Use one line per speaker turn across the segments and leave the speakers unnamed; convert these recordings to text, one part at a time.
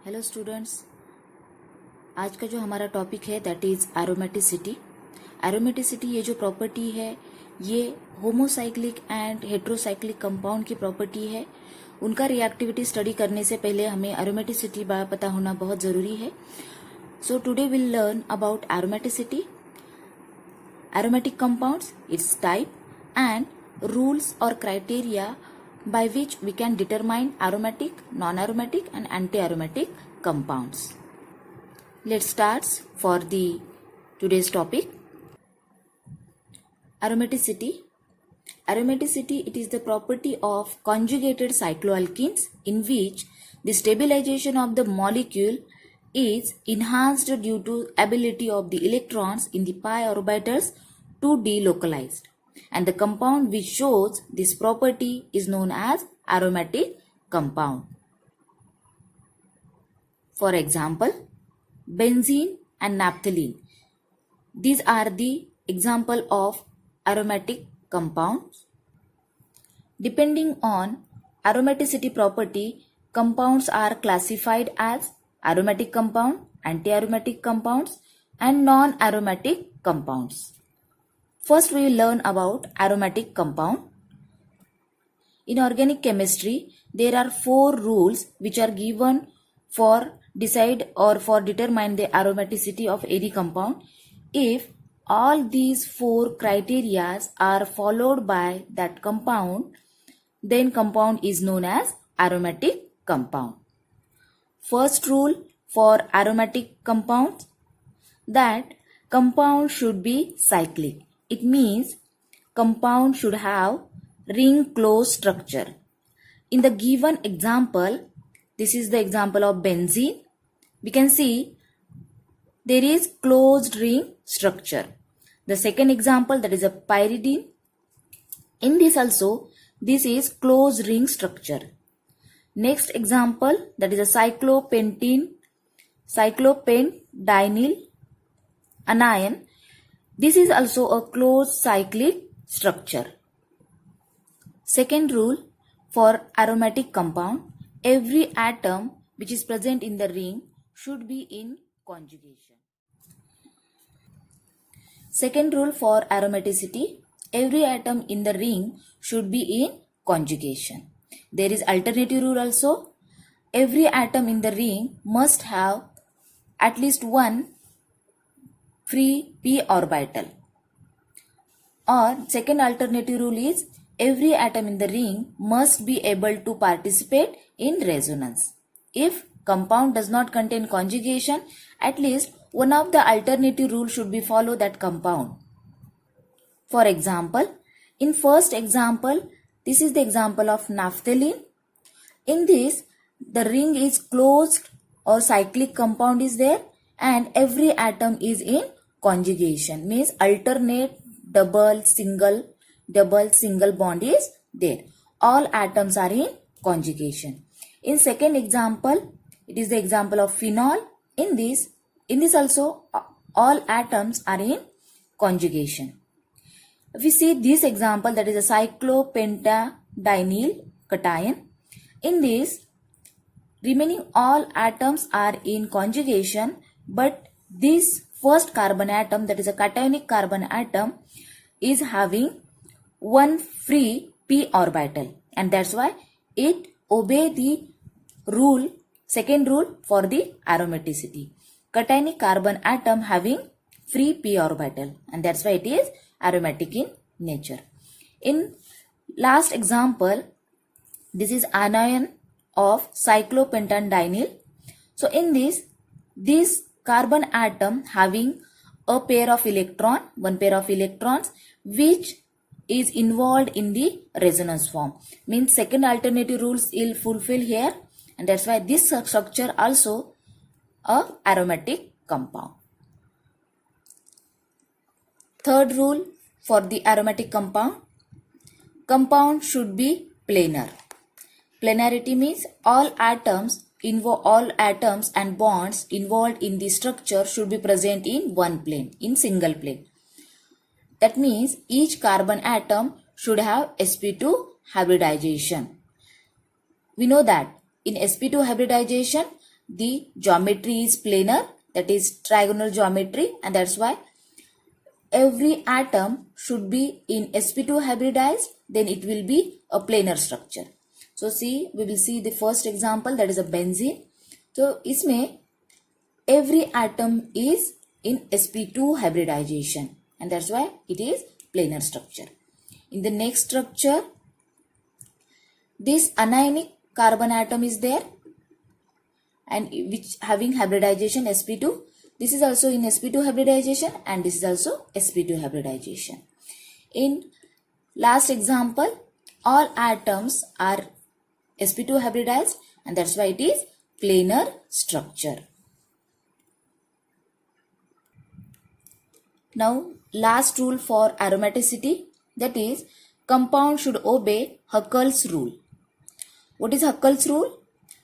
Hello students, आज का जो हमारा टॉपिक है दैट इज एरोमेटिसिटी। एरोमेटिसिटी ये जो प्रॉपर्टी है ये होमोसाइक्लिक एंड हेट्रोसाइक्लिक कंपाउंड की प्रॉपर्टी है। उनका रिएक्टिविटी स्टडी करने से पहले हमें एरोमेटिसिटी पता होना बहुत जरूरी है। So today will learn about aromaticity, aromatic compounds, its type, and rules or criteria by which we can determine aromatic, non-aromatic and anti-aromatic compounds. Let's start for the today's topic. Aromaticity. Aromaticity, it is the property of conjugated cycloalkenes in which the stabilization of the molecule is enhanced due to ability of the electrons in the pi orbitals to delocalize, and the compound which shows this property is known as aromatic compound. For example, benzene and naphthalene. These are the example of aromatic compounds. Depending on aromaticity property, compounds are classified as aromatic compound, anti-aromatic compounds, and non-aromatic compounds. First, we will learn about aromatic compound. In organic chemistry, there are 4 rules which are given for decide or for determine the aromaticity of any compound. If all these 4 criteria are followed by that compound, then compound is known as aromatic compound. First rule for aromatic compounds, that compound should be cyclic. It means compound should have ring closed structure. In the given example, this is the example of benzene. We can see there is closed ring structure. The second example, that is a pyridine. In this also, this is closed ring structure. Next example, that is a cyclopendinyl anion. This is also a closed cyclic structure. Second rule for aromatic compound, every atom which is present in the ring should be in conjugation. Second rule for aromaticity, every atom in the ring should be in conjugation. There is alternative rule also. Every atom in the ring must have at least one free p orbital. Or second alternative rule is every atom in the ring must be able to participate in resonance. If compound does not contain conjugation, at least one of the alternative rule should be follow that compound. For example, in first example, this is the example of naphthalene. In this, the ring is closed or cyclic compound is there, and every atom is in conjugation, means alternate double single bond is there. All atoms are in conjugation. In second example, it is the example of phenol. In this also all atoms are in conjugation. If we see this example, that is a cyclopentadiene cation. In this, remaining all atoms are in conjugation, but this first carbon atom, that is a cationic carbon atom, is having one free p orbital, and that's why it obey the rule, second rule for the aromaticity. Cationic carbon atom having free p orbital, and that's why it is aromatic in nature. In last example, this is anion of cyclopentadienyl. So in this carbon atom having a pair of electron, one pair of electrons, which is involved in the resonance form. Means second alternative rules will fulfill here, and that's why this structure also a aromatic compound. Third rule for the aromatic compound should be planar. Planarity means all atoms and bonds involved in the structure should be present in one plane, in single plane. That means each carbon atom should have sp2 hybridization. We know that in sp2 hybridization, the geometry is planar, that is trigonal geometry, and that's why every atom should be in sp2 hybridized, then it will be a planar structure. So see, we will see the first example, that is a benzene. So इसमें every atom is in sp2 hybridization, and that's why it is planar structure. In the next structure, this anionic carbon atom is there, and which having hybridization sp2. This is also in sp2 hybridization, and this is also sp2 hybridization. In last example, all atoms are sp2 hybridized, and that's why it is planar structure. Now last rule for aromaticity, that is compound should obey Huckel's rule. What is Huckel's rule?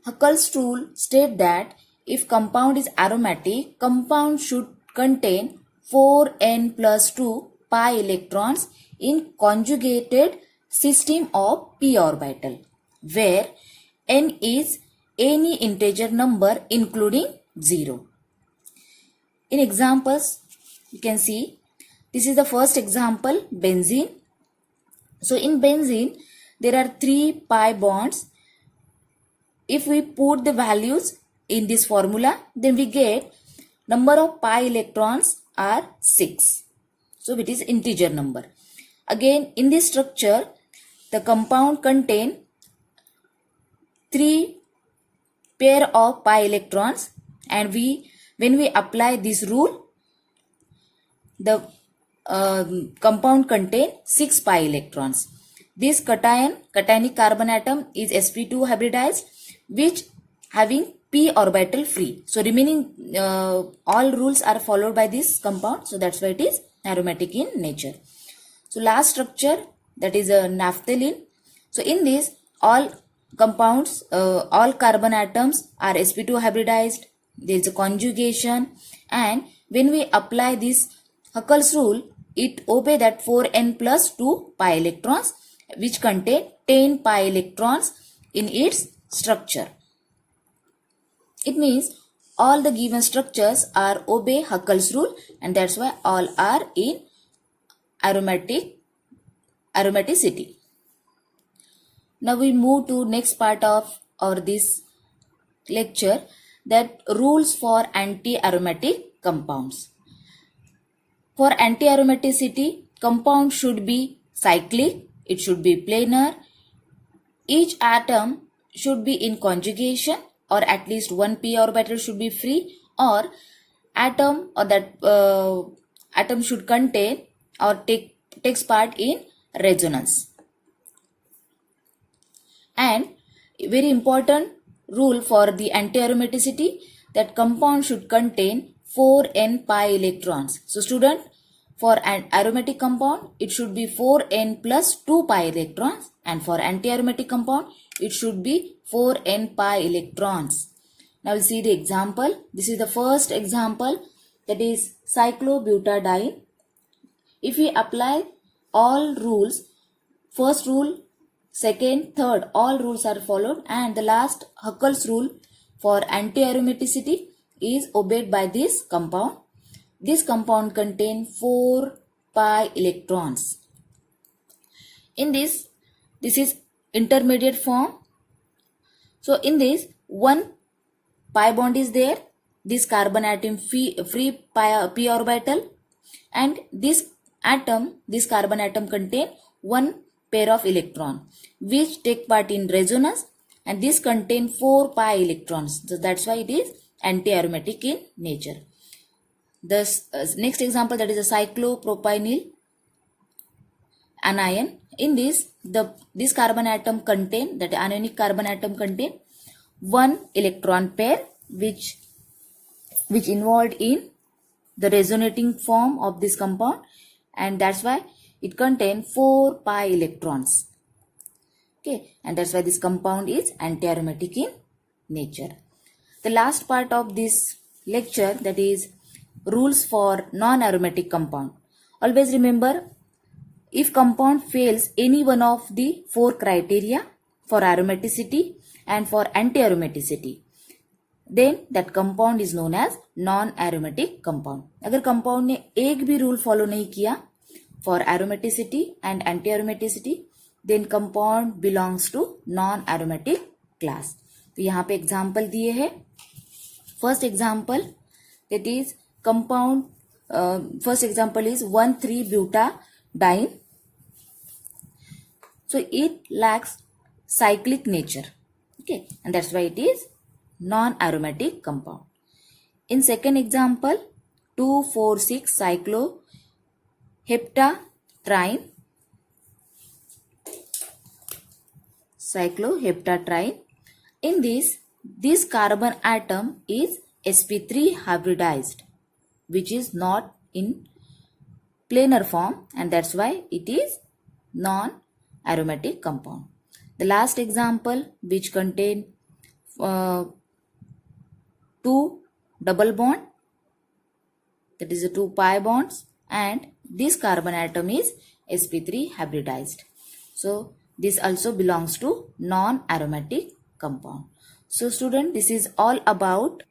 Huckel's rule states that if compound is aromatic, compound should contain 4n plus 2 pi electrons in conjugated system of p orbital, where n is any integer number including 0. In examples, you can see, this is the first example, benzene. So in benzene, there are 3 pi bonds. If we put the values in this formula, then we get number of pi electrons are 6. So it is integer number. Again, in this structure, the compound contain 3 pair of pi electrons, and when we apply this rule, the compound contain 6 pi electrons. This cationic carbon atom is sp2 hybridized, which having p orbital free. So remaining all rules are followed by this compound. So that's why it is aromatic in nature. So last structure, that is a naphthalene. So in this, all compounds, all carbon atoms are sp2 hybridized. There is a conjugation, and when we apply this Huckel's rule, it obey that 4n plus 2 pi electrons, which contain 10 pi electrons in its structure. It means all the given structures are obey Huckel's rule, and that's why all are in aromaticity. Now we move to next part of this lecture, that rules for anti-aromatic compounds. For anti-aromaticity, compound should be cyclic, it should be planar, each atom should be in conjugation, or at least one p orbital should be free, or atom should contain or takes part in resonance. And very important rule for the anti-aromaticity, that compound should contain 4n pi electrons. So student, for an aromatic compound, it should be 4n plus 2 pi electrons, and for anti-aromatic compound, it should be 4n pi electrons. Now we'll see the example. This is the first example, that is cyclobutadiene. If we apply all rules, first rule, second, third, all rules are followed, and the last Huckel's rule for anti-aromaticity is obeyed by this compound. This compound contains 4 pi electrons. In this is intermediate form. So in this, one pi bond is there, this carbon atom free p orbital, and this carbon atom contain one pair of electron which take part in resonance, and this contain 4 pi electrons. So that's why it is anti-aromatic in nature. The next example, that is a cyclopropanyl anion. In this, this carbon atom contain, that anionic carbon atom contain one electron pair which involved in the resonating form of this compound, and that's why it contains 4 pi electrons. Okay, and that's why this compound is anti-aromatic in nature. The last part of this lecture, that is rules for non-aromatic compound. Always remember, if compound fails any one of the 4 criteria for aromaticity and for anti-aromaticity, then that compound is known as non-aromatic compound. अगर compound ने एक भी rule follow नहीं किया for aromaticity and anti-aromaticity, then compound belongs to non-aromatic class. तो यहाँ पे example दिए हैं. First example, that is compound. First example is 1,3-butadiene. So it lacks cyclic nature. Okay, and that's why it is non-aromatic compound. In second example, 2,4,6 cycloheptatrine. In this carbon atom is sp3 hybridized, which is not in planar form, and that's why it is non-aromatic compound. The last example, which contain 2 double bond, that is the 2 pi bonds, and this carbon atom is sp3 hybridized. So this also belongs to non-aromatic compound. So student, this is all about